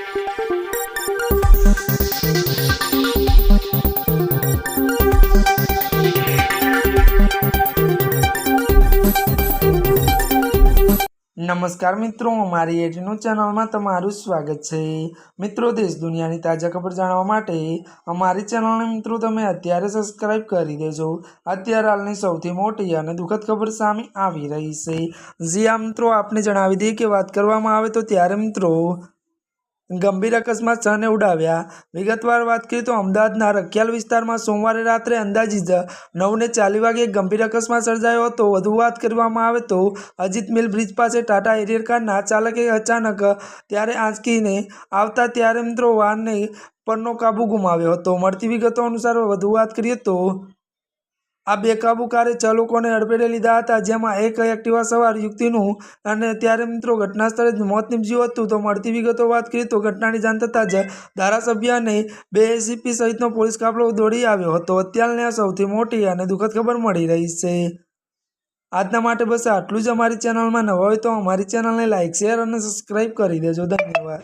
नमस्कार मित्रों, अमारी एटीन्यूज चैनल में तमारुं स्वागत है। मित्रों, देश दुनिया की ताजा खबर जाणवा माटे अमारी चैनल ने मित्रों तमे अत्यारे सब्सक्राइब करी देजो। अत्यारे हालनी सौथी मोटी अने दुखद खबर सामे आवी रही है। जी आ मित्रों, आपने जणावी दीए के बात करवामां आवे तो त्यारे मित्रों गंभीर अकस्मात 6 ने उडाव्या। विगतवार बात करिए तो अमदावादना रखियाल विस्तार में सोमवार रात्रे अंदाजित 9:40 वागे एक गंभीर अकस्मात सर्जायो हतो। વધુ વાત કરવામાં આવે तो अजीत मिल ब्रिज पास टाटा एरियर कारना चालके अचानक त्यारे आंचकीने आवता त्यारे मित्रों वाहनने परनो काबू गुमाव्यो हतो। मळती विगतो अनुसार વધુ વાત કરીએ तो आ बेकाबू कारे 6 लोकोने अडफेटे लीधा हता, जेमां एक एक्टिवा सवार युवतीनुं अने त्यारे मित्रों घटना स्थळे ज मोत निपज्युं हतुं। तो मळती विगतो वात करीए तो घटनानी जाण थतां ज धारासभ्य अने 2 एसीपी सहितनो पोलीस काफलो दौड़ी आव्यो हतो। अत्यारनी आ सौथी मोटी अने दुखद खबर मळी रही छे। आजना माटे बस आटલું જ। અમારી ચેનલમાં નવા હોય તો અમારી ચેનલને લાइक, शेर અને સબસ્क्राइब કરી દેજો। ધન્યવાદ।